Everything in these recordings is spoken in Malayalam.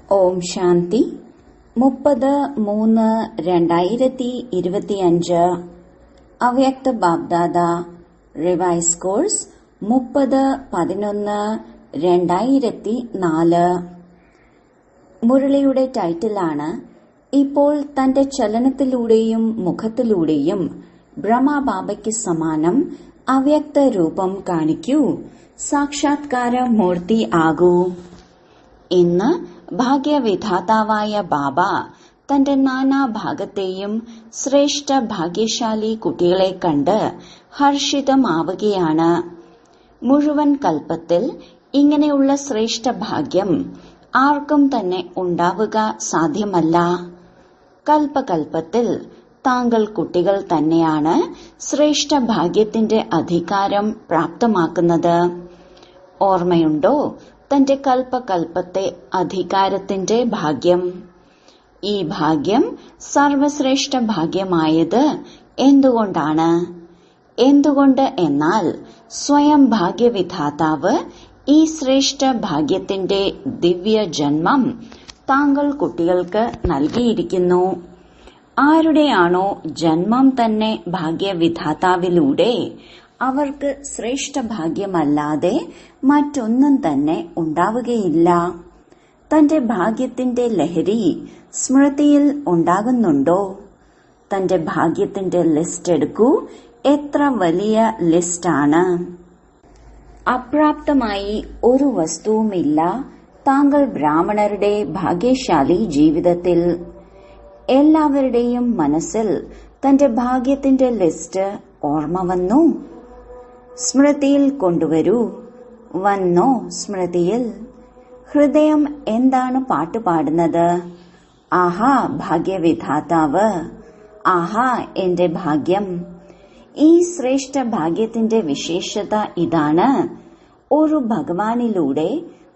ഓം ശാന്തി 30-3-2025 അവ്യക്ത ബാബ്ദാദ റിവൈസ് കോഴ്സ് 30-11-2004. മുരളിയുടെ ടൈറ്റിലാണ് ഇപ്പോൾ തന്റെ ചലനത്തിലൂടെയും മുഖത്തിലൂടെയും ബ്രഹ്മബാബയ്ക്ക് സമാനം അവ്യക്ത രൂപം കാണിക്കൂ, സാക്ഷാത്കാര മൂർത്തി ആകൂ. ഇന്ന് ഭാഗ്യവിധാതാവായ ബാബ തന്റെ നാനാഭാഗത്തെയും ശ്രേഷ്ഠ ഭാഗ്യശാലി കുട്ടികളെ കണ്ട് ഹർഷിതമാവുകയാണ്. മുഴുവൻ കൽപ്പത്തിൽ ഇങ്ങനെയുള്ള ശ്രേഷ്ഠ ഭാഗ്യം ആർക്കും തന്നെ ഉണ്ടാവുക സാധ്യമല്ല. കൽപ്പകൽപ്പത്തിൽ താങ്കൾ കുട്ടികൾ തന്നെയാണ് ശ്രേഷ്ഠ ഭാഗ്യത്തിന്റെ അധികാരം പ്രാപ്തമാക്കുന്നത്. ഓർമ്മയുണ്ടോ തന്റെ കൽപ്പകൽപ്പത്തെ അധികാരത്തിന്റെ ഭാഗ്യം? ഈ ഭാഗ്യം സർവശ്രേഷ്ഠ ഭാഗ്യമായത് എന്തുകൊണ്ടാണ്? എന്തുകൊണ്ട് എന്നാൽ സ്വയം ഭാഗ്യവിധാതാവ് ഈ ശ്രേഷ്ഠ ഭാഗ്യത്തിന്റെ ദിവ്യ ജന്മം താങ്കൾ കുട്ടികൾക്ക് നൽകിയിരിക്കുന്നു. ആരുടെയാണോ ജന്മം തന്നെ ഭാഗ്യവിധാതാവിലൂടെ അവർക്ക് ശ്രേഷ്ഠ ഭാഗ്യമല്ലാതെ മറ്റൊന്നും തന്നെ ഉണ്ടാവുകയില്ല. തന്റെ ഭാഗ്യത്തിന്റെ ലഹരി സ്മൃതിയിൽ ഉണ്ടാകുന്നുണ്ടോ? തന്റെ ഭാഗ്യത്തിന്റെ ലിസ്റ്റ് എടുക്കൂ. എത്ര വലിയ ലിസ്റ്റാണ്! അപ്രാപ്തമായി ഒരു വസ്തുവുമില്ല താങ്കൾ ബ്രാഹ്മണരുടെ ഭാഗ്യശാലി ജീവിതത്തിൽ. എല്ലാവരുടെയും മനസ്സിൽ തന്റെ ഭാഗ്യത്തിന്റെ ലിസ്റ്റ് ഓർമ്മ വന്നു. സ്മൃതിയിൽ കൊണ്ടുവരൂ. വന്നോ സ്മൃതിയിൽ? ഹൃദയം എന്താണ് പാട്ട് പാടുന്നത്? ആഹാ ഭാഗ്യവിധാതാവ്, ആഹാ എന്റെ ഭാഗ്യം. ഈ ശ്രേഷ്ഠ ഭാഗ്യത്തിന്റെ വിശേഷത ഇതാണ്: ഒരു ഭഗവാനിലൂടെ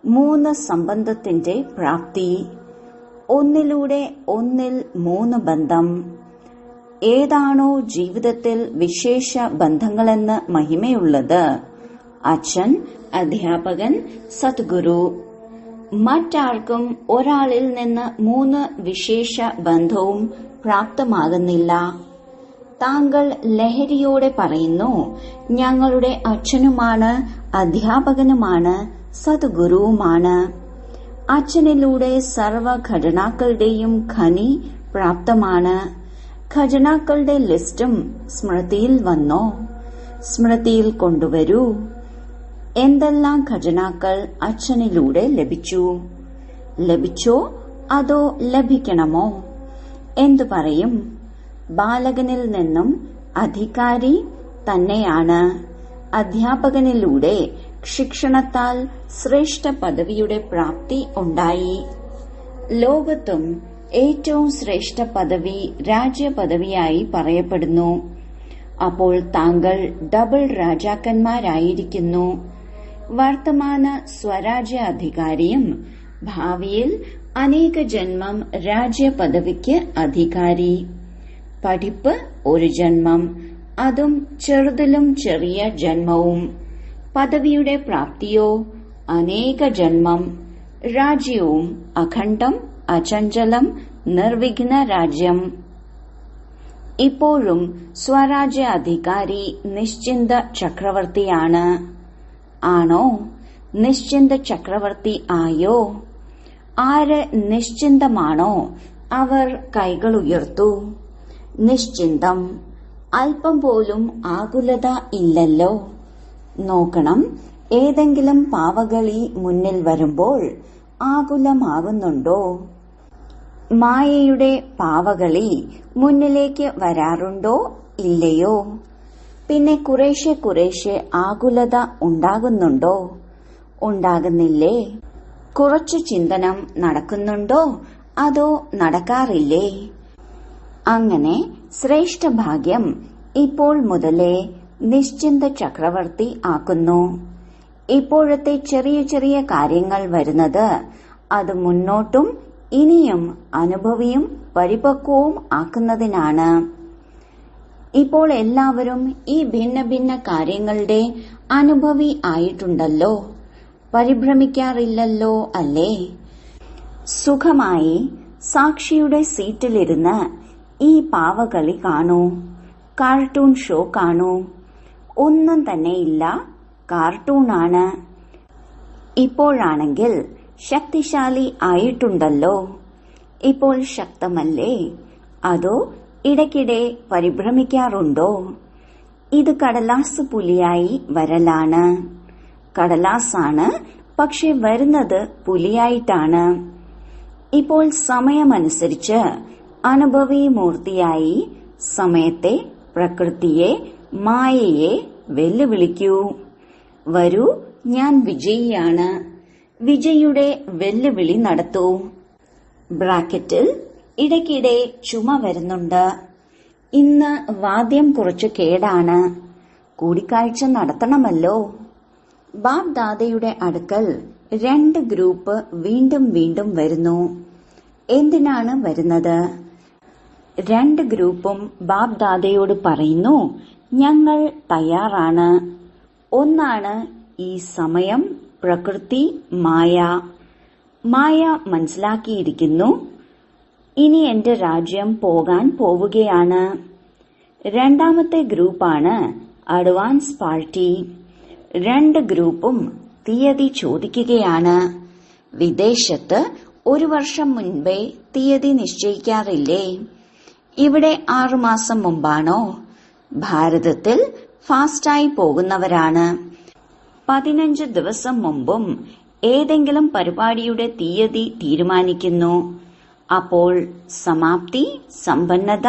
3 സംബന്ധത്തിന്റെ പ്രാപ്തി. ഒന്നിലൂടെ ഒന്നിൽ 3 ബന്ധം. ഏതാണോ ജീവിതത്തിൽ വിശേഷ ബന്ധങ്ങളെന്ന് മഹിമയുള്ളത്? അച്ഛൻ, അധ്യാപകൻ, സദ്ഗുരു. മറ്റാർക്കും ഒരാളിൽ നിന്ന് 3 വിശേഷ ബന്ധവും പ്രാപ്തമാകുന്നില്ല. താങ്കൾ ലഹരിയോടെ പറയുന്നു, ഞങ്ങളുടെ അച്ഛനുമാണ്, അധ്യാപകനുമാണ്, സദ്ഗുരുവുമാണ്. അച്ഛനിലൂടെ സർവ ഘടനാക്കളുടെയും ഖനി പ്രാപ്തമാണ്. ഖജനാക്കളുടെ ലിസ്റ്റും സ്മൃതിയിൽ വന്നോ? സ്മൃതിയിൽ കൊണ്ടുവരൂ. എന്തെല്ലാം ഖജനാക്കൾ അച്ഛനിലൂടെ ലഭിച്ചു? ലഭിച്ചോ അതോ ലഭിക്കണമോ? എന്തു പറയും? ബാലകനിൽ നിന്നും അധികാരി തന്നെയാണ്. അധ്യാപകനിലൂടെ ശിക്ഷണത്താൽ ശ്രേഷ്ഠ പദവിയുടെ പ്രാപ്തി ഉണ്ടായി. ലോകത്തും ഏറ്റവും ശ്രേഷ്ഠ പദവി രാജ്യപദവിയായി പറയപ്പെടുന്നു. അപ്പോൾ താങ്കൾ ഡബിൾ രാജാക്കന്മാരായിരിക്കുന്നു. വർത്തമാന സ്വരാജ്യ അധികാരിയും ഭാവിയിൽ അനേക ജന്മം രാജ്യപദവിക്ക് അധികാരി. പഠിപ്പ് ഒരു ജന്മം, അതും ചെറുതിലും ചെറിയ ജന്മവും. പദവിയുടെ പ്രാപ്തിയോ അനേക ജന്മം. രാജ്യവും അഖണ്ഡം, അചഞ്ചലം, നിർവിഘ്ന രാജ്യം. ഇപ്പോഴും സ്വരാജ്യ അധികാരി നിശ്ചിന്ത ചക്രവർത്തിയാണ്. ആണോ? നിശ്ചിന്ത ചക്രവർത്തി ആയോ? ആര് നിശ്ചിന്തമാണോ അവർ കൈകൾ ഉയർത്തു. നിശ്ചിന്തം. അല്പം പോലും ആകുലത ഇല്ലല്ലോ. നോക്കണം, ഏതെങ്കിലും പാവകളി മുന്നിൽ വരുമ്പോൾ ആകുലമാകുന്നുണ്ടോ? മായയുടെ പാവകളി മുന്നിലേക്ക് വരാറുണ്ടോ ഇല്ലയോ? പിന്നെ കുറേശ്ശെ കുറേശ്ശെ ആകുലത ഉണ്ടാകുന്നുണ്ടോ? ഉണ്ടാകുന്നില്ലേ? കുറച്ചു ചിന്തനം നടക്കുന്നുണ്ടോ അതോ നടക്കാറില്ലേ? അങ്ങനെ ശ്രേഷ്ഠ ഭാഗ്യം ഇപ്പോൾ മുതലേ നിശ്ചിന്ത ചക്രവർത്തി ആക്കുന്നു. ഇപ്പോഴത്തെ ചെറിയ ചെറിയ കാര്യങ്ങൾ വരുന്നത് അത് മുന്നോട്ടും ഇനിയും അനുഭവിയും പരിപക്വവും ആക്കുന്നതിനാണ്. ഇപ്പോൾ എല്ലാവരും ഈ ഭിന്ന ഭിന്ന കാര്യങ്ങളുടെ അനുഭവി ആയിട്ടുണ്ടല്ലോ. പരിഭ്രമിക്കാറില്ലല്ലോ അല്ലേ? സുഖമായി സാക്ഷിയുടെ സീറ്റിലിരുന്ന് ഈ പാവകളി കാണൂ, കാർട്ടൂൺ ഷോ കാണൂ. ഒന്നും തന്നെയില്ല, കാർട്ടൂണാണ്. ഇപ്പോഴാണെങ്കിൽ ശക്തിശാലി ആയിട്ടുണ്ടല്ലോ. ഇപ്പോൾ ശക്തമല്ലേ? അതോ ഇടയ്ക്കിടെ പരിഭ്രമിക്കാറുണ്ടോ? ഇത് കടലാസ് പുലിയായി വരലാണ്. കടലാസാണ്, പക്ഷെ വരുന്നത് പുലിയായിട്ടാണ്. ഇപ്പോൾ സമയമനുസരിച്ച് അനുഭവി മൂർത്തിയായി സമയത്തെ, പ്രകൃതിയെ, മായയെ വെല്ലുവിളിക്കൂ. വരൂ, ഞാൻ വിജയിയാണ്. വിജയിയുടെ വെല്ലുവിളി നടത്തൂ. ബ്രാക്കറ്റിൽ ഇടയ്ക്കിടെ ചുമ വരുന്നുണ്ട്. ഇന്ന് വാദ്യം കുറച്ച് കേടാണ്. കൂടിക്കാഴ്ച നടത്തണമല്ലോ. ബാബ് ദാദയുടെ അടുക്കൽ 2 ഗ്രൂപ്പ് വീണ്ടും വീണ്ടും വരുന്നു. എന്തിനാണ് വരുന്നത്? 2 ഗ്രൂപ്പും ബാബ് ദാദയോട് പറയുന്നു, ഞങ്ങൾ തയ്യാറാണ്. ഒന്നാണ് ഈ സമയം, പ്രകൃതി, മായ. മായ മനസ്സിലാക്കിയിരിക്കുന്നു, ഇനി എന്റെ രാജ്യം പോകാൻ പോവുകയാണ്. രണ്ടാമത്തെ ഗ്രൂപ്പാണ് അഡ്വാൻസ് പാർട്ടി. 2 ഗ്രൂപ്പും തീയതി ചോദിക്കുകയാണ്. വിദേശത്ത് 1 വർഷം മുൻപേ തീയതി നിശ്ചയിക്കാറില്ലേ? ഇവിടെ 6 മാസം മുമ്പാണോ? ഭാരതത്തിൽ ഫാസ്റ്റായി പോകുന്നവരാണ്. 15 ദിവസം മുമ്പും ഏതെങ്കിലും പരിപാടിയുടെ തീയതി തീരുമാനിക്കുന്നു. അപ്പോൾ സമാപ്തി, സമ്പന്നത,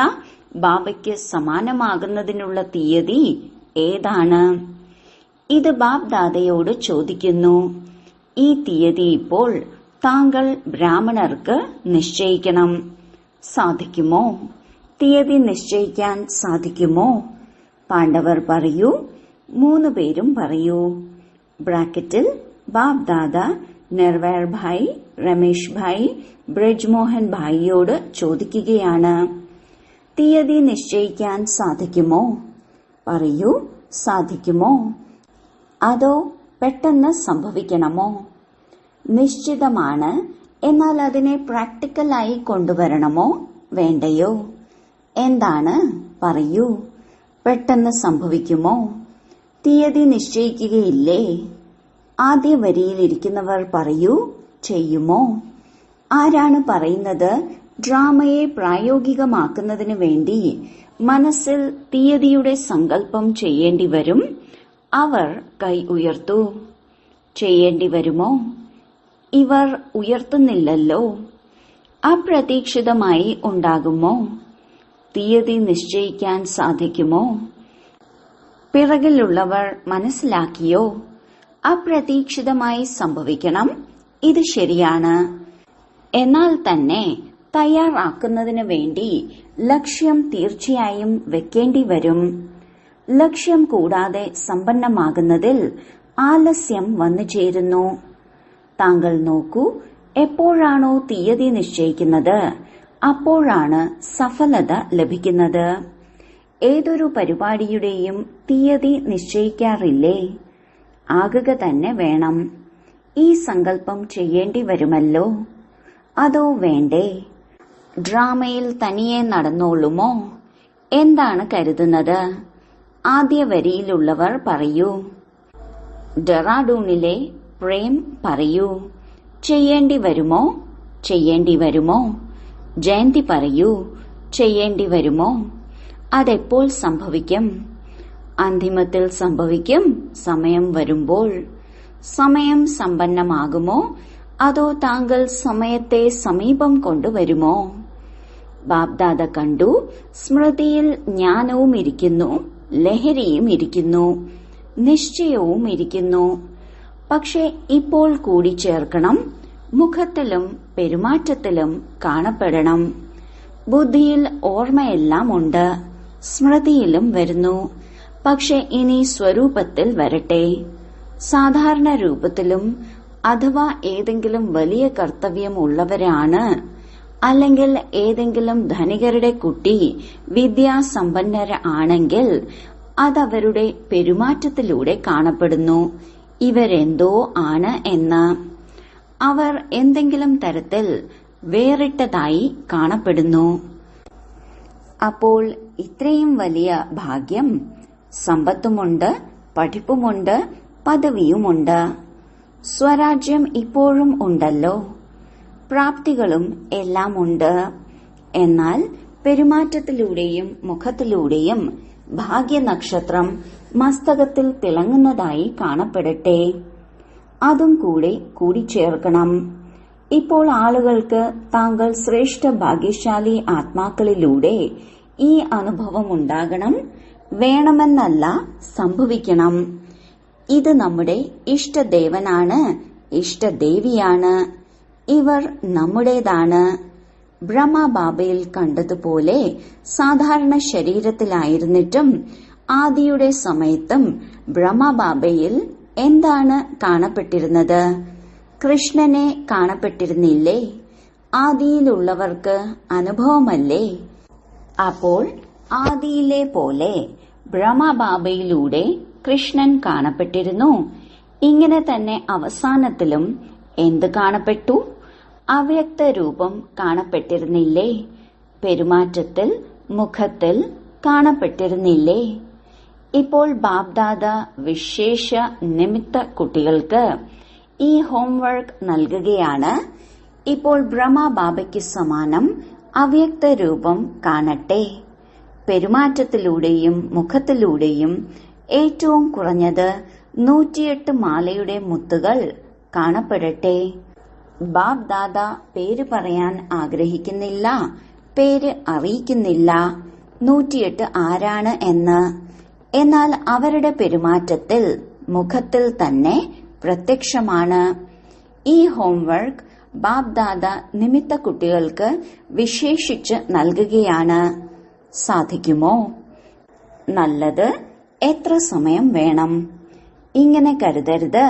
ബാബയ്ക്ക് സമാനമാകുന്നതിനുള്ള തീയതി ഏതാണ്? ഇത് ബാബ് ദാദയോട് ചോദിക്കുന്നു. ഈ തീയതി ഇപ്പോൾ താങ്കൾ ബ്രാഹ്മണർക്ക് നിശ്ചയിക്കണം. സാധിക്കുമോ? തീയതി നിശ്ചയിക്കാൻ സാധിക്കുമോ? പാണ്ഡവർ പറയൂ, 3 പേരും പറയൂ. ബ്രാക്കറ്റിൽ ബാബ് ദാദ നിർവൈർ ഭായ്, രമേശ് ഭായ്, ബ്രജ്മോഹൻ ഭായിയോട് ചോദിക്കുകയാണ്, തീയതി നിശ്ചയിക്കാൻ സാധിക്കുമോ? പറയൂ, സാധിക്കുമോ? അതോ പെട്ടെന്ന് സംഭവിക്കണമോ? നിശ്ചിതമാണ്, എന്നാൽ അതിനെ പ്രാക്ടിക്കലായി കൊണ്ടുവരണമോ വേണ്ടയോ? എന്താണ്? പറയൂ. പെട്ടെന്ന് സംഭവിക്കുമോ? തീയതി നിശ്ചയിക്കുകയില്ലേ? ആദ്യ വരിയിലിരിക്കുന്നവർ പറയൂ, ചെയ്യുമോ? ആരാണ് പറയുന്നത് ഡ്രാമയെ പ്രായോഗികമാക്കുന്നതിനു വേണ്ടി മനസ്സിൽ തീയതിയുടെ സങ്കല്പം ചെയ്യേണ്ടി വരും? അവർ കൈ ഉയർത്തു. ചെയ്യേണ്ടി വരുമോ? ഇവർ ഉയർത്തുന്നില്ലല്ലോ. അപ്രതീക്ഷിതമായി ഉണ്ടാകുമോ? തീയതി നിശ്ചയിക്കാൻ സാധിക്കുമോ? പിറകിലുള്ളവർ മനസ്സിലാക്കിയോ? അപ്രതീക്ഷിതമായി സംഭവിക്കണം, ഇത് ശരിയാണ്. എന്നാൽ തന്നെ തയ്യാറാക്കുന്നതിന് വേണ്ടി ലക്ഷ്യം തീർച്ചയായും വെക്കേണ്ടി വരും. ലക്ഷ്യം കൂടാതെ സമ്പന്നമാകുന്നതിൽ ആലസ്യം വന്നു ചേരുന്നു. താങ്കൾ നോക്കൂ, എപ്പോഴാണോ തീയതി നിശ്ചയിക്കുന്നത് അപ്പോഴാണ് സഫലത ലഭിക്കുന്നത്. ഏതൊരു പരിപാടിയുടെയും തീയതി നിശ്ചയിക്കാറില്ലേ? ആകുക തന്നെ വേണം. ഈ സങ്കല്പം ചെയ്യേണ്ടി വരുമല്ലോ. അതോ വേണ്ടേ? ഡ്രാമയിൽ തനിയെ നടന്നോളുമോ? എന്താണ് കരുതുന്നത്? ആദ്യ വരിയിലുള്ളവർ പറയൂ. ഡെറാഡൂണിലെ പ്രേം പറയൂ. ചെയ്യേണ്ടി വരുമോ? ചെയ്യേണ്ടി വരുമോ? ജയന്തി പറയൂ, ചെയ്യേണ്ടി വരുമോ? അതെപ്പോൾ സംഭവിക്കും? അന്തിമത്തിൽ സംഭവിക്കും, സമയം വരുമ്പോൾ. സമയം സമ്പന്നമാകുമോ? അതോ താങ്കൾ സമയത്തെ സമീപം കൊണ്ടുവരുമോ? ബാബ്ദാദ കണ്ടു, സ്മൃതിയിൽ ജ്ഞാനവും ഇരിക്കുന്നു, ലഹരിയും ഇരിക്കുന്നു, നിശ്ചയവും ഇരിക്കുന്നു. പക്ഷെ ഇപ്പോൾ കൂടി ചേർക്കണം, മുഖത്തിലും പെരുമാറ്റത്തിലും കാണപ്പെടണം. ബുദ്ധിയിൽ ഓർമ്മയെല്ലാം ഉണ്ട്, സ്മൃതിയിലും വരുന്നു. പക്ഷെ ഇനി സ്വരൂപത്തിൽ വരട്ടെ. സാധാരണ രൂപത്തിലും അഥവാ ഏതെങ്കിലും വലിയ കർത്തവ്യം ഉള്ളവരാണ്, അല്ലെങ്കിൽ ഏതെങ്കിലും ധനികരുടെ കുട്ടി വിദ്യാസമ്പന്നര ആണെങ്കിൽ അതവരുടെ പെരുമാറ്റത്തിലൂടെ കാണപ്പെടുന്നു ഇവരെന്തോ ആണ് എന്ന്. അവർ എന്തെങ്കിലും തരത്തിൽ വേറിട്ടതായി കാണപ്പെടുന്നു. അപ്പോൾ ഇത്രയും വലിയ ഭാഗ്യം, സമ്പത്തുമുണ്ട്, പഠിപ്പുമുണ്ട്, പദവിയുമുണ്ട്, സ്വരാജ്യം ഇപ്പോഴും ഉണ്ടല്ലോ, പ്രാപ്തികളും എല്ലാം ഉണ്ട്. എന്നാൽ പെരുമാറ്റത്തിലൂടെയും മുഖത്തിലൂടെയും ഭാഗ്യനക്ഷത്രം മസ്തകത്തിൽ തിളങ്ങുന്നതായി കാണപ്പെടട്ടെ. അതും കൂടെ കൂടിച്ചേർക്കണം. ഇപ്പോൾ ആളുകൾക്ക് താങ്കൾ ശ്രേഷ്ഠ ഭാഗ്യശാലി ആത്മാക്കളിലൂടെ ഈ അനുഭവം ഉണ്ടാകണം, വേണമെന്നല്ല, സംഭവിക്കണം. ഇത് നമ്മുടെ ഇഷ്ടദേവനാണ്, ഇഷ്ടദേവിയാണ്. ഇവർ നമ്മുടേതാണ്. ബ്രഹ്മബാബയിൽ കണ്ടതുപോലെ സാധാരണ ശരീരത്തിലായിരുന്നിട്ടും ആദിയുടെ സമയത്തും ബ്രഹ്മബാബയിൽ എന്താണ് കാണപ്പെട്ടിരുന്നത്? കൃഷ്ണനെ കാണപ്പെട്ടിരുന്നില്ലേ? ആദിയിലുള്ളവർക്ക് അനുഭവമല്ലേ? അപ്പോൾ ആദിയിലെ പോലെ ബ്രഹ്മബാബയിലൂടെ കൃഷ്ണൻ കാണപ്പെട്ടിരുന്നു. ഇങ്ങനെ തന്നെ അവസാനത്തിലും എന്ത് കാണപ്പെട്ടു? അവ്യക്ത രൂപം കാണപ്പെട്ടിരുന്നില്ലേ? പെരുമാറ്റത്തിൽ, മുഖത്തിൽ കാണപ്പെട്ടിരുന്നില്ലേ? ഇപ്പോൾ ബാബ്ദാദ വിശേഷ നിമിത്ത കുട്ടികൾക്ക് ഈ ഹോംവർക്ക് നൽകുകയാണ്. ഇപ്പോൾ ബ്രഹ്മബാബയ്ക്ക് സമാനം അവ്യക്ത രൂപം കാണട്ടെ. പെരുമാറ്റത്തിലൂടെയും മുഖത്തിലൂടെയും ഏറ്റവും കുറഞ്ഞത് 108 മാലയുടെ മുത്തുകൾ കാണപ്പെടട്ടെ. ബാബ്ദാദ പേര് പറയാൻ ആഗ്രഹിക്കുന്നില്ല, പേര് അറിയിക്കുന്നില്ല 108 ആരാണ് എന്ന്. എന്നാൽ അവരുടെ പെരുമാറ്റത്തിൽ, മുഖത്തിൽ തന്നെ പ്രത്യക്ഷമാണ്. ഈ ഹോംവർക്ക് ബാബ്ദാദ നിമിത്ത കുട്ടികൾക്ക് വിശേഷിച്ച് നൽകുകയാണ്. സാധിക്കുമോ? നല്ലത്. എത്ര സമയം വേണം? ഇങ്ങനെ കരുതരുത്,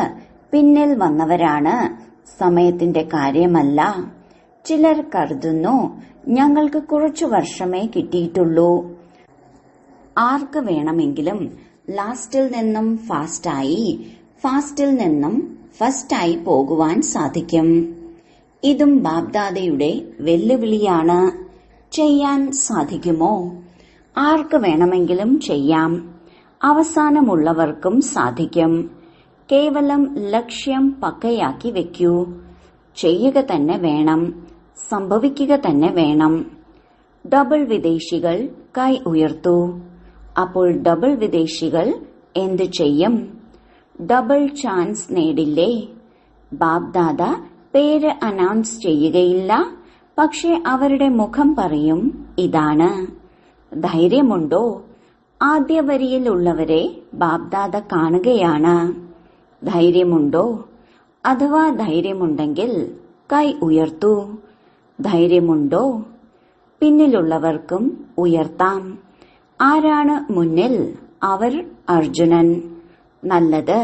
പിന്നിൽ വന്നവരാണ്, സമയത്തിന്റെ കാര്യമല്ല. ചിലർ കരുതുന്നു ഞങ്ങൾക്ക് കുറച്ചു വർഷമേ കിട്ടിയിട്ടുള്ളൂ. ആർക്ക് വേണമെങ്കിലും ലാസ്റ്റിൽ നിന്നും ഫാസ്റ്റായി, ഫാസ്റ്റിൽ നിന്നും ഫസ്റ്റായി പോകുവാൻ സാധിക്കും. ഇതും ബാബ്ദാദയുടെ വെല്ലുവിളിയാണ്. ചെയ്യാൻ സാധിക്കുമോ? ആർക്ക് വേണമെങ്കിലും ചെയ്യാം. അവസാനമുള്ളവർക്കും സാധിക്കും. കേവലം ലക്ഷ്യം പക്കയാക്കി വെക്കൂ. ചെയ്യുക തന്നെ വേണം, സംഭവിക്കുക തന്നെ വേണം. ഡബിൾ വിദേശികൾ കൈ ഉയർത്തൂ. അപ്പോൾ ഡബിൾ വിദേശികൾ എന്തു ചെയ്യും? Double chance നേടില്ലേ? ബാബ്ദാദ പേര് അനൗൺസ് ചെയ്യുകയില്ല, പക്ഷെ അവരുടെ മുഖം പറയും ഇതാണ്. ധൈര്യമുണ്ടോ? ആദ്യ വരിയിലുള്ളവരെ ബാബ്ദാദ കാണുകയാണ്. ധൈര്യമുണ്ടോ? അഥവാ ധൈര്യമുണ്ടെങ്കിൽ കൈ ഉയർത്തൂ. ധൈര്യമുണ്ടോ? പിന്നിലുള്ളവർക്കും ഉയർത്താം. ആരാണ് മുന്നിൽ? അവർ അർജുനൻ. നല്ലത്.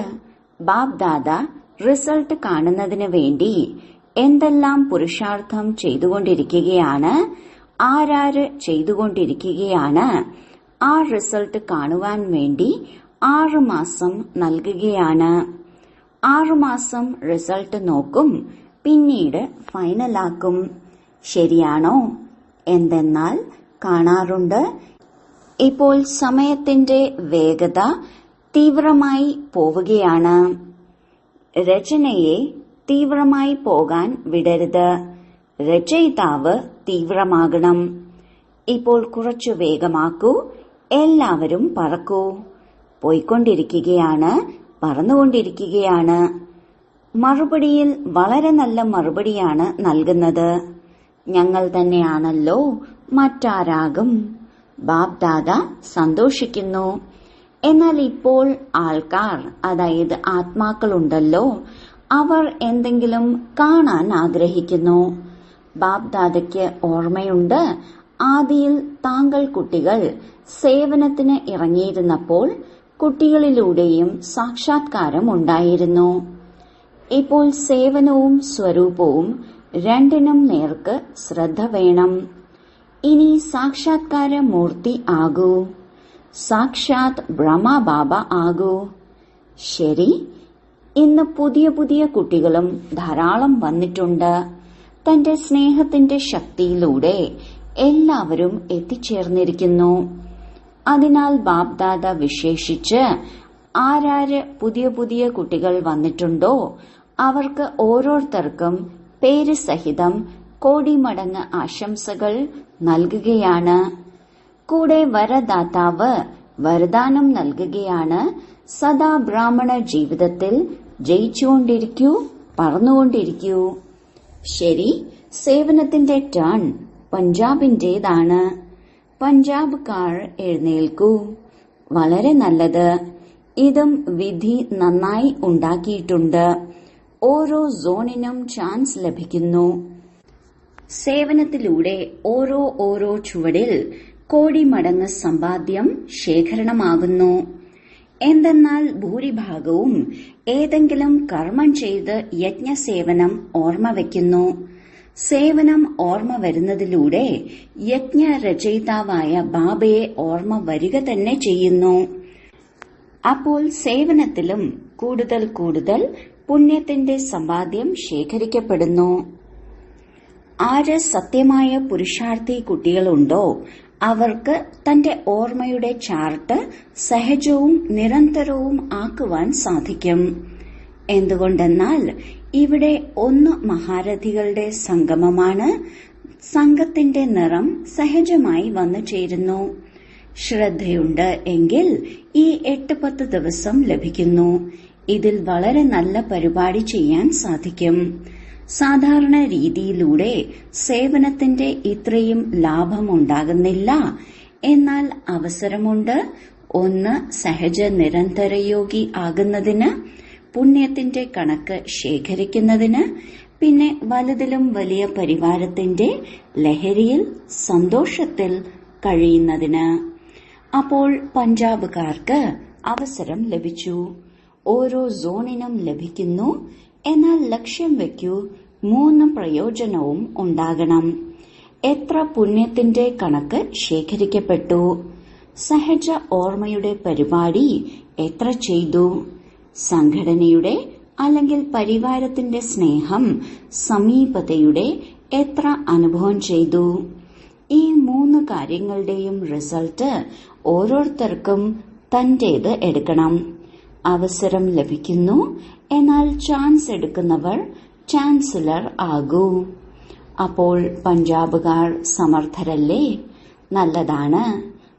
ബാബ്ദാദ റിസൾട്ട് കാണുന്നതിന് വേണ്ടി എന്തെല്ലാം പുരുഷാർത്ഥം ചെയ്തുകൊണ്ടിരിക്കുകയാണ്, ആരാര് ചെയ്തുകൊണ്ടിരിക്കുകയാണ്. ആ റിസൾട്ട് കാണുവാൻ വേണ്ടി 6 മാസം നൽകുകയാണ്. 6 മാസം റിസൾട്ട് നോക്കും, പിന്നീട് ഫൈനലാക്കും. ശരിയാണോ? എന്തെന്നാൽ കാണാറുണ്ട്, ഇപ്പോൾ സമയത്തിന്റെ വേഗത തീവ്രമായി പോവുകയാണ്. രചനയെ തീവ്രമായി പോകാൻ വിടരുത്. രചയിതാവ് തീവ്രമാകണം. ഇപ്പോൾ കുറച്ചു വേഗമാക്കൂ. എല്ലാവരും പറക്കൂ. പോയിക്കൊണ്ടിരിക്കുകയാണ്, പറന്നുകൊണ്ടിരിക്കുകയാണ്. മറുപടിയിൽ വളരെ നല്ല മറുപടിയാണ് നൽകുന്നത്. ഞങ്ങൾ തന്നെയാണല്ലോ, മറ്റാരാകും? ബാബ്ദാദ സന്തോഷിക്കുന്നു. എന്നാൽ ഇപ്പോൾ ആൾക്കാർ, അതായത് ആത്മാക്കളുണ്ടല്ലോ, അവർ എന്തെങ്കിലും കാണാൻ ആഗ്രഹിക്കുന്നു. ബാബ്ദാദയ്ക്ക് ഓർമ്മയുണ്ട്, ആദിയിൽ താങ്കൾ കുട്ടികൾ സേവനത്തിന് ഇറങ്ങിയിരുന്നപ്പോൾ കുട്ടികളിലൂടെയും സാക്ഷാത്കാരം ഉണ്ടായിരുന്നു. ഇപ്പോൾ സേവനവും സ്വരൂപവും രണ്ടിനും നേർക്ക് ശ്രദ്ധ വേണം. ഇനി സാക്ഷാത്കാര മൂർത്തി ആകൂ. സാക്ഷാത് ബ്രഹ്മബാബ ആകൂ. ശരി, ഇന്ന് പുതിയ പുതിയ കുട്ടികളും ധാരാളം വന്നിട്ടുണ്ട്. തന്റെ സ്നേഹത്തിന്റെ ശക്തിയിലൂടെ എല്ലാവരും എത്തിച്ചേർന്നിരിക്കുന്നു. അതിനാൽ ബാപ്ദാദ വിശേഷിച്ച് ആരാര് പുതിയ പുതിയ കുട്ടികൾ വന്നിട്ടുണ്ടോ അവർക്ക് ഓരോരുത്തർക്കും പേര് സഹിതം കോടിമടങ്ങ് ആശംസകൾ നൽകുകയാണ്. കൂടെ വരദാതാവ് വരദാനം നൽകുകയാണ്. സദാ ബ്രാഹ്മണ ജീവിതത്തിൽ ജയിച്ചുകൊണ്ടിരിക്കൂ, പറന്നുകൊണ്ടിരിക്കൂ. ശരി, സേവനത്തിന്റെ ടേൺ പഞ്ചാബിന്റേതാണ്. പഞ്ചാബുകാർ എഴുന്നേൽക്കൂ. വളരെ നല്ലത്. ഇതും വിധി നന്നായി ഉണ്ടാക്കിയിട്ടുണ്ട്. ഓരോ സോണിനും ചാൻസ് ലഭിക്കുന്നു. സേവനത്തിലൂടെ ഓരോ ചുവടിൽ കോടിമടങ്ങ് സമ്പാദ്യം ശേഖരണമാകുന്നു. എന്തെന്നാൽ ഭൂരിഭാഗവും ഏതെങ്കിലും കർമ്മം ചെയ്ത് യജ്ഞസേവനം ഓർമ്മ വയ്ക്കുന്നു. സേവനം ഓർമ്മ വരുന്നതിലൂടെ യജ്ഞരചയിതാവായ ബാബയെ ഓർമ്മ വരിക തന്നെ ചെയ്യുന്നു. അപ്പോൾ സേവനത്തിലും കൂടുതൽ കൂടുതൽ പുണ്യത്തിന്റെ സമ്പാദ്യം ശേഖരിക്കപ്പെടുന്നു. ആര് സത്യമായ പുരുഷാർത്ഥി കുട്ടികളുണ്ടോ അവർക്ക് തന്റെ ഓർമ്മയുടെ ചാർട്ട് സഹജവും നിരന്തരവും ആക്കുവാൻ സാധിക്കും. എന്തുകൊണ്ടെന്നാൽ ഇവിടെ ഒന്ന് മഹാരഥികളുടെ സംഗമമാണ്. സംഘത്തിന്റെ നിറം സഹജമായി വന്നു ചേരുന്നു. ശ്രദ്ധയുണ്ട് എങ്കിൽ ഈ 8-10 ദിവസം ലഭിക്കുന്നു. ഇതിൽ വളരെ നല്ല പരിപാടി ചെയ്യാൻ സാധിക്കും. സാധാരണ രീതിയിലൂടെ സേവനത്തിന്റെ ഇത്രയും ലാഭമുണ്ടാകുന്നില്ല. എന്നാൽ അവസരമുണ്ട്. ഒന്ന് സഹജ നിരന്തരയോഗി ആകുന്നതിന്, പുണ്യത്തിന്റെ കണക്ക് ശേഖരിക്കുന്നതിന്, പിന്നെ വലുതിലും വലിയ പരിവാരത്തിന്റെ ലഹരിയിൽ സന്തോഷത്തിൽ കഴിയുന്നതിന്. അപ്പോൾ പഞ്ചാബുകാർക്ക് അവസരം ലഭിച്ചു. ഓരോ സോണിനും ലഭിക്കുന്നു. എന്നാൽ ലക്ഷ്യം വയ്ക്കൂ, 3 പ്രയോജനവും ഉണ്ടാകണം. എത്ര പുണ്യത്തിന്റെ കണക്ക് ശേഖരിക്കപ്പെട്ടു? സഹജ ഓർമ്മയുടെ പരിപാടി എത്ര ചെയ്തു? സംഘടനയുടെ അല്ലെങ്കിൽ പരിവാരത്തിന്റെ സ്നേഹം, സമീപതയുടെ എത്ര അനുഭവം ചെയ്തു? ഈ 3 കാര്യങ്ങളുടെയും റിസൾട്ട് ഓരോരുത്തർക്കും തന്റേത് എടുക്കണം. അവസരം ലഭിക്കുന്നു. എന്നാൽ ചാൻസ് എടുക്കുന്നവർ ചാൻസലർ ആകൂ. അപ്പോൾ പഞ്ചാബുകാർ സമർത്ഥരല്ലേ? നല്ലതാണ്.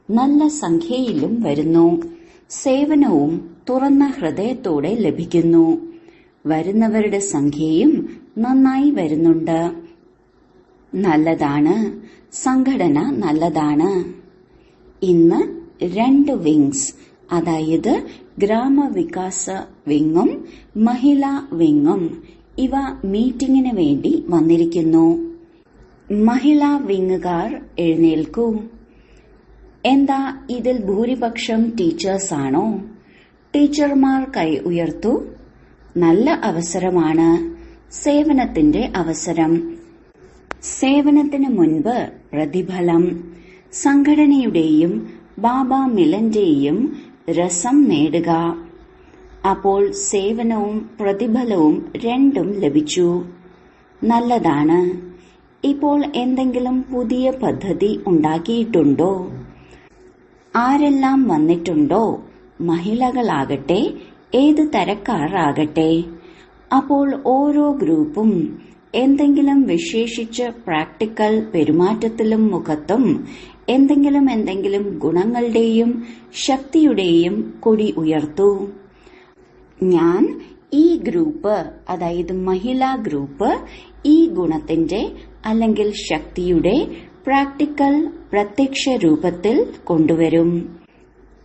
നല്ല സംഖ്യയിലും വരുന്നു. സേവനവും തുറന്ന ഹൃദയത്തോടെ ലഭിക്കുന്നു. വരുന്നവരുടെ സംഖ്യയും നന്നായി വരുന്നുണ്ട്. നല്ലതാണ്. സംഘടന നല്ലതാണ്. ഇന്ന് 2 വിങ്സ്, അതായത് ഗ്രാമവികാസ വിങ്ങും മഹിളാ വിങ്ങും ഇവ മീറ്റിംഗിന് വേണ്ടി വന്നിരിക്കുന്നു. മഹിളാ വിങ്ങുകാർ എഴുന്നേൽക്കൂ. എന്താ ഇതിൽ ഭൂരിപക്ഷം ടീച്ചേഴ്സാണോ? ടീച്ചർമാർ കൈ ഉയർത്തു. നല്ല അവസരമാണ്. സേവനത്തിന്റെ അവസരം. സേവനത്തിന് മുൻപ് പ്രതിഫലം. സംഘടനയുടെയും ബാബ മിലന്റെയും രസം നേടുക. അപ്പോൾ സേവനവും പ്രതിഫലവും രണ്ടും ലഭിച്ചു. നല്ലതാണ്. ഇപ്പോൾ എന്തെങ്കിലും പുതിയ പദ്ധതി ഉണ്ടാക്കിയിട്ടുണ്ടോ? ആരെല്ലാം വന്നിട്ടുണ്ടോ? മഹിളകളാകട്ടെ, ഏത് തരക്കാരാകട്ടെ. അപ്പോൾ ഓരോ ഗ്രൂപ്പും എന്തെങ്കിലും വിശേഷിച്ച് പ്രാക്ടിക്കൽ പെരുമാറ്റത്തിലും മുഖത്തും എന്തെങ്കിലും ഗുണങ്ങളുടെയും ശക്തിയുടെയും കൊടി ഉയർത്തു. ഞാൻ ഈ ഗ്രൂപ്പ്, അതായത് മഹിളാ ഗ്രൂപ്പ്, ഈ ഗുണത്തിന്റെ അല്ലെങ്കിൽ ശക്തിയുടെ പ്രാക്ടിക്കൽ പ്രത്യക്ഷ രൂപത്തിൽ കൊണ്ടുവരും.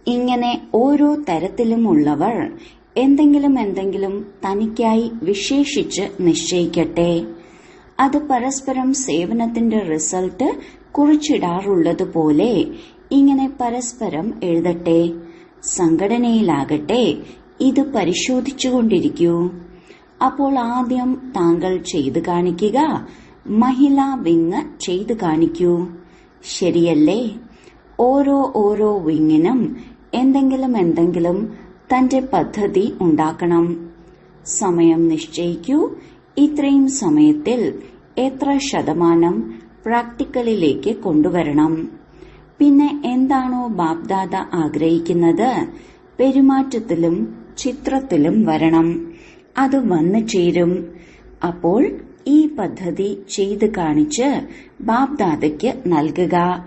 ഇങ്ങനെ ഓരോ തരത്തിലുമുള്ളവർ എന്തെങ്കിലും തനിക്കായി വിശേഷിച്ച് നിശ്ചയിക്കട്ടെ. അത് പരസ്പരം സേവനത്തിന്റെ റിസൾട്ട് കുറിച്ചിടാറുള്ളതുപോലെ ഇങ്ങനെ പരസ്പരം എഴുതട്ടെ. സംഘടനയിലാകട്ടെ ഇത് പരിശോധിച്ചുകൊണ്ടിരിക്കൂ. അപ്പോൾ ആദ്യം താങ്കൾ ചെയ്തു കാണിക്കുക, മഹിളാ വിങ് ചെയ്തു കാണിക്കൂ. ശരിയല്ലേ? ഓരോ വിങ്ങിനും എന്തെങ്കിലും തന്റെ പദ്ധതി ഉണ്ടാക്കണം. സമയം നിശ്ചയിക്കൂ. ഇത്രയും സമയത്തിൽ എത്ര ശതമാനം പ്രാക്ടിക്കലിലേക്ക് കൊണ്ടുവരണം. പിന്നെ എന്താണോ ബാപ്ദാദ ആഗ്രഹിക്കുന്നത്, പെരുമാറ്റത്തിലും ചിത്രത്തിലും വരണം. അത് വന്നു ചേരും. അപ്പോൾ ഈ പദ്ധതി ചെയ്ത് കാണിച്ച് ബാപ്ദാദയ്ക്ക് നൽകുക.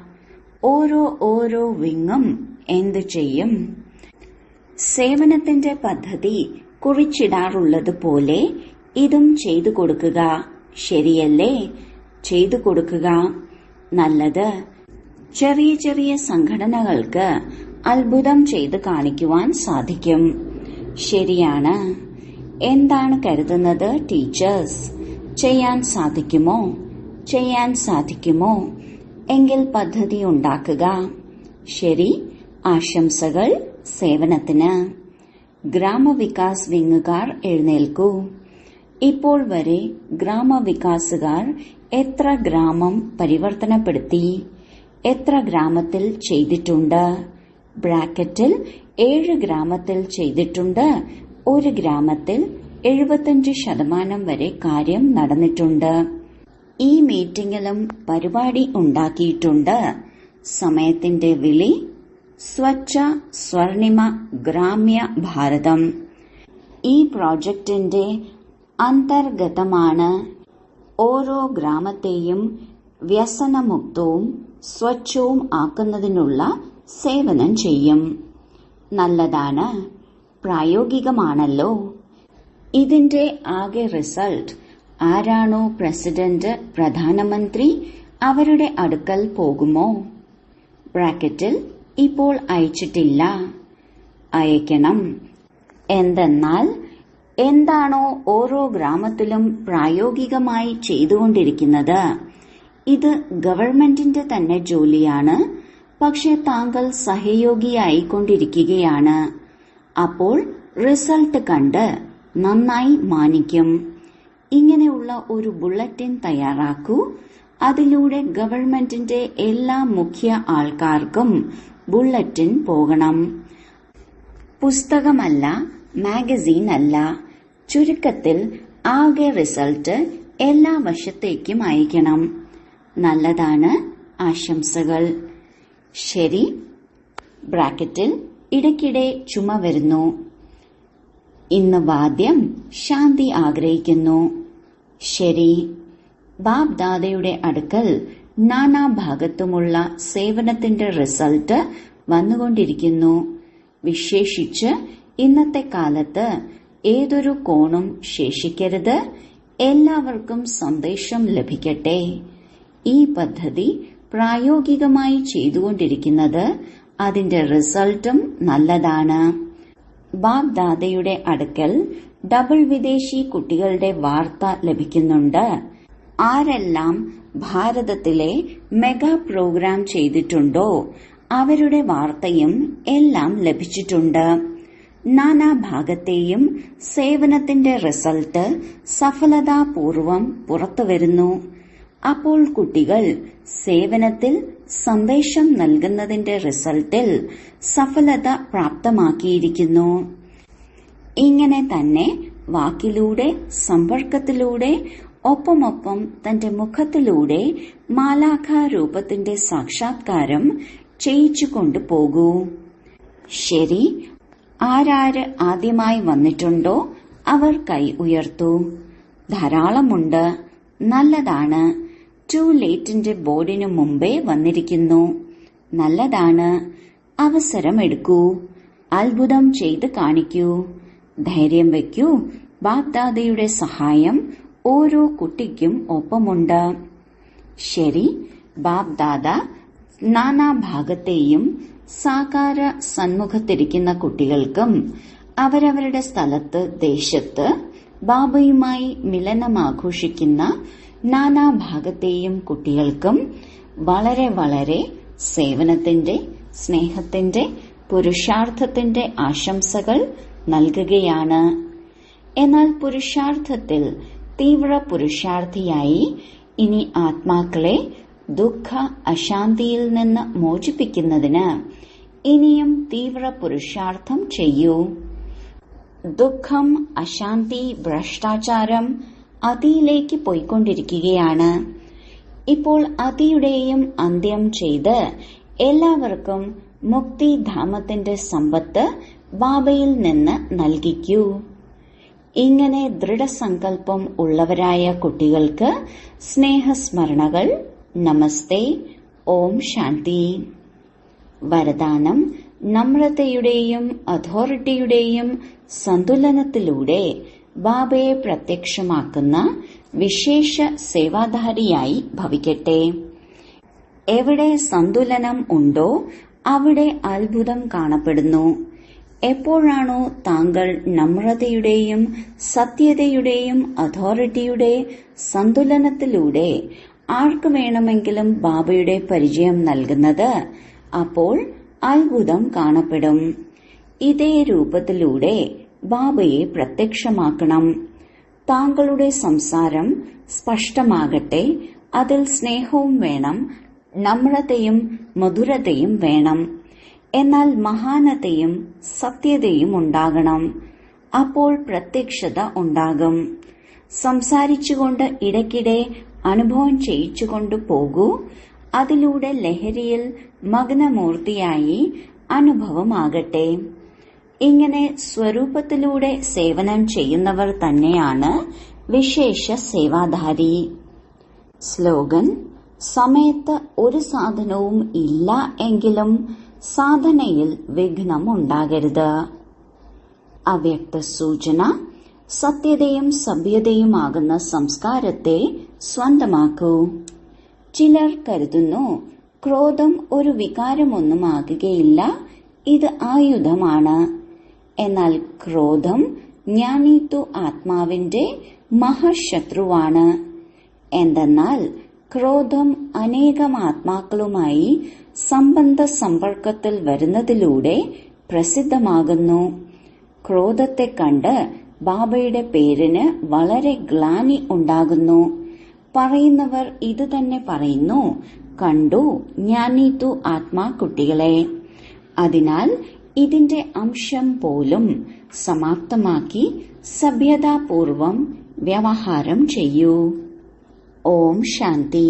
ഓരോ വിങ്ങും എന്തു ചെയ്യും? സേവനത്തിന്റെ പദ്ധതി കുറിച്ചിടാറുള്ളതുപോലെ ഇതും ചെയ്തു കൊടുക്കുക. ശരിയല്ലേ? ചെയ്തു കൊടുക്കുക. നല്ലത്. ചെറിയ ചെറിയ സംഘടനകൾക്ക് അത്ഭുതം ചെയ്ത് കാണിക്കുവാൻ സാധിക്കും. ശരിയാണ്. എന്താണ് കരുതുന്നത് ടീച്ചേഴ്സ്? ചെയ്യാൻ സാധിക്കുമോ? ചെയ്യാൻ സാധിക്കുമോ? എങ്കിൽ പദ്ധതി ഉണ്ടാക്കുക. ശരി. ആശംസകൾ സേവനത്തിന്. ഗ്രാമവികാസ് വിങ്ങുകാർ എഴുന്നേൽക്കൂ. ഇപ്പോൾ വരെ ഗ്രാമവികാസുകാർ എത്ര ഗ്രാമം പരിവർത്തനപ്പെടുത്തി? എത്ര ഗ്രാമത്തിൽ ചെയ്തിട്ടുണ്ട്? ബ്രാക്കറ്റിൽ 7 ഗ്രാമത്തിൽ ചെയ്തിട്ടുണ്ട്. 1 ഗ്രാമത്തിൽ 75% വരെ കാര്യം നടന്നിട്ടുണ്ട്. ഈ മീറ്റിംഗിലും പരിപാടി ഉണ്ടാക്കിയിട്ടുണ്ട്. സമയത്തിന്റെ വിളി സ്വച്ഛ സ്വർണിമ ഗ്രാമ്യ ഭാരതം. ഈ പ്രോജക്റ്റിന്റെ അന്തർഗതമാണ് ഓരോ ഗ്രാമത്തെയും വ്യസനമുക്തവും സ്വച്ഛവും ആക്കുന്നതിനുള്ള സേവനം ചെയ്യും. നല്ലതാണ്. പ്രായോഗികമാണല്ലോ. ഇതിന്റെ ആകെ റിസൾട്ട് ആരാണോ പ്രസിഡന്റ്, പ്രധാനമന്ത്രി, അവരുടെ അടുക്കൽ പോകുമോ? ബ്രാക്കറ്റിൽ ഇപ്പോൾ അയച്ചിട്ടില്ല. അയക്കണം. എന്തെന്നാൽ എന്താണോ ഓരോ ഗ്രാമത്തിലും പ്രായോഗികമായി ചെയ്തുകൊണ്ടിരിക്കുന്നത്, ഇത് ഗവൺമെന്റിന്റെ തന്നെ ജോലിയാണ്. പക്ഷെ താങ്കൾ സഹയോഗിയായിക്കൊണ്ടിരിക്കുകയാണ്. അപ്പോൾ റിസൾട്ട് കണ്ട് നന്നായി മാനിക്കും. ഇങ്ങനെയുള്ള ഒരു ബുള്ളറ്റിൻ തയ്യാറാക്കൂ. അതിലൂടെ ഗവൺമെന്റിന്റെ എല്ലാ മുഖ്യ ആൾക്കാർക്കും ബുള്ളറ്റിൻ പോകണം. പുസ്തകമല്ല, മാഗസീൻ അല്ല. ചുരുക്കത്തിൽ ആകെ റിസൾട്ട് എല്ലാ വശത്തേക്കും അയക്കണം. നല്ലതാണ്. ആശംസകൾ. ശരി. ബ്രാക്കറ്റിൽ ഇടയ്ക്കിടെ ചുമ വരുന്നു. ഇന്ന് വാദ്യം ശാന്തി ആഗ്രഹിക്കുന്നു. ശരി. ബാബ് ദാദയുടെ അടുക്കൽ നാനാഭാഗത്തുമുള്ള സേവനത്തിന്റെ റിസൾട്ട് വന്നുകൊണ്ടിരിക്കുന്നു. വിശേഷിച്ച് ഇന്നത്തെ കാലത്ത് ഏതൊരു കോണും ശേഷിക്കരുത്. എല്ലാവർക്കും സന്ദേശം ലഭിക്കട്ടെ. ഈ പദ്ധതി പ്രായോഗികമായി ചെയ്തുകൊണ്ടിരിക്കുന്നത്, അതിന്റെ റിസൾട്ടും നല്ലതാണ്. ബാബ് ദാദയുടെ അടുക്കൽ ഡബിൾ വിദേശി കുട്ടികളുടെ വാർത്ത ലഭിക്കുന്നുണ്ട്. ആരെല്ലാം ഭാരതത്തിലെ മെഗാ പ്രോഗ്രാം ചെയ്തിട്ടുണ്ടോ അവരുടെ വാർത്തയും എല്ലാം ലഭിച്ചിട്ടുണ്ട്. നാനാഭാഗത്തെയും സേവനത്തിന്റെ റിസൾട്ട് സഫലതാപൂർവം പുറത്തുവരുന്നു. അപ്പോൾ കുട്ടികൾ സേവനത്തിൽ സന്ദേശം നൽകുന്നതിന്റെ റിസൾട്ടിൽ സഫലത പ്രാപ്തമാക്കിയിരിക്കുന്നു. ഇങ്ങനെ തന്നെ വാക്കിലൂടെ, സമ്പർക്കത്തിലൂടെ, ഒപ്പമൊപ്പം തന്റെ മുഖത്തിലൂടെ മാലാഖാരൂപത്തിന്റെ സാക്ഷാത്കാരം ചെയ്യിച്ചുകൊണ്ടു പോകൂ. ശരി. ആരാര് ആദ്യമായി വന്നിട്ടുണ്ടോ അവർ കൈ ഉയർത്തൂ. ധാരാളമുണ്ട്. നല്ലതാണ്. ടു ലേറ്റിന്റെ ബോർഡിനു മുമ്പേ വന്നിരിക്കുന്നു. നല്ലതാണ്. അവസരമെടുക്കൂ. അത്ഭുതം ചെയ്ത് കാണിക്കൂ. ധൈര്യം വയ്ക്കൂ. ബാപ്ദാദയുടെ സഹായം ഓരോ കുട്ടിക്കും ഒപ്പമുണ്ട്. ശരി. ബാപ്ദാദ നാനാഭാഗത്തെയും സാകാര സന്മുഖത്തിരിക്കുന്ന കുട്ടികൾക്കും അവരവരുടെ സ്ഥലത്ത്, ദേശത്ത് ബാബയുമായി മിലനമാഘോഷിക്കുന്ന നാനാഭാഗത്തെയും കുട്ടികൾക്കും വളരെ വളരെ സേവനത്തിന്റെ, സ്നേഹത്തിന്റെ, പുരുഷാർത്ഥത്തിന്റെ ആശംസകൾ നൽകുകയാണ്. എന്നാൽ പുരുഷാർത്ഥത്തിൽ തീവ്ര പുരുഷാർത്ഥിയായി ഇനി ആത്മാക്കളെ ദുഃഖ അശാന്തിയിൽ നിന്ന് മോചിപ്പിക്കുന്നതിന് ഇനിയും തീവ്ര പുരുഷാർത്ഥം ചെയ്യൂ. ദുഃഖം, അശാന്തി, ഭ്രഷ്ടാചാരം അതിയിലേക്ക് പോയിക്കൊണ്ടിരിക്കുകയാണ്. ഇപ്പോൾ അതിയുടെയും അന്ത്യം ചെയ്ത് എല്ലാവർക്കും മുക്തിധാമത്തിന്റെ സമ്പത്ത് ബാബയിൽ നിന്ന് നൽകിക്കൂ. ഇങ്ങനെ ദൃഢസങ്കല്പം ഉള്ളവരായ കുട്ടികൾക്ക് സ്നേഹസ്മരണകൾ. നമസ്തേ. ഓം ശാന്തി. വരദാനം: നമ്രതയുടെയും അതോറിറ്റിയുടെയും സന്തുലനത്തിലൂടെ ബാബയെ പ്രത്യക്ഷമാക്കുന്ന വിശേഷ സേവാധാരിയായി ഭവിക്കട്ടെ. എവിടെ സന്തുലനം ഉണ്ടോ അവിടെ അത്ഭുതം കാണപ്പെടുന്നു. എപ്പോഴാണോ താങ്കൾ നമ്രതയുടെയും സത്യതയുടെയും അതോറിറ്റിയുടെ സന്തുലനത്തിലൂടെ ആർക്കു വേണമെങ്കിലും ബാബയുടെ പരിചയം നൽകുന്നത്, അപ്പോൾ അത്ഭുതം കാണപ്പെടും. ഇതേ രൂപത്തിലൂടെ ബാബയെ പ്രത്യക്ഷമാക്കണം. താങ്കളുടെ സംസാരം സ്പഷ്ടമാകട്ടെ. അതിൽ സ്നേഹവും വേണം, നമ്രതയും മധുരതയും വേണം. എന്നാൽ മഹാനതയും സത്യതയും ഉണ്ടാകണം. അപ്പോൾ പ്രത്യക്ഷത ഉണ്ടാകും. സംസാരിച്ചുകൊണ്ട് ഇടയ്ക്കിടെ അനുഭവം ചെയ്യിച്ചുകൊണ്ടു പോകൂ. അതിലൂടെ ലഹരിയിൽ മഗ്നമൂർത്തിയായി അനുഭവമാകട്ടെ. ഇങ്ങനെ സ്വരൂപത്തിലൂടെ സേവനം ചെയ്യുന്നവർ തന്നെയാണ് വിശേഷ സേവാധാരി. സ്ലോഗൻ: സമയത്ത് ഒരു സാധനവും ഇല്ല എങ്കിലും സാധനയിൽ വിഘ്നം ഉണ്ടാകരുത്. അവ്യക്ത സൂചന: സത്യതയും സഭ്യതയുമാകുന്ന സംസ്കാരത്തെ സ്വന്തമാക്കൂ. ചിലർ കരുതുന്നു ക്രോധം ഒരു വികാരമൊന്നുമാകുകയില്ല, ഇത് ആയുധമാണ്. എന്നാൽ ക്രോധം ജ്ഞാനീതു ആത്മാവിന്റെ മഹാശത്രുവാണ്. എന്തെന്നാൽ ക്രോധം അനേകം ആത്മാക്കളുമായി സംബന്ധ സമ്പർക്കത്തിൽ വരുന്നതിലൂടെ പ്രസിദ്ധമാകുന്നു. ക്രോധത്തെ കണ്ട് ബാബയുടെ പേരിന് വളരെ ഗ്ലാനി ഉണ്ടാകുന്നു. പറയുന്നവർ ഇതുതന്നെ പറയുന്നു: കണ്ടു ജ്ഞാനീതു ആത്മാക്കുട്ടികളെ. അതിനാൽ ഇതിന്റെ അംശം പോലും സമാപ്തമാക്കി സഭ്യതാപൂർവം വ്യവഹാരം ചെയ്യൂ. ഓം ശാന്തി.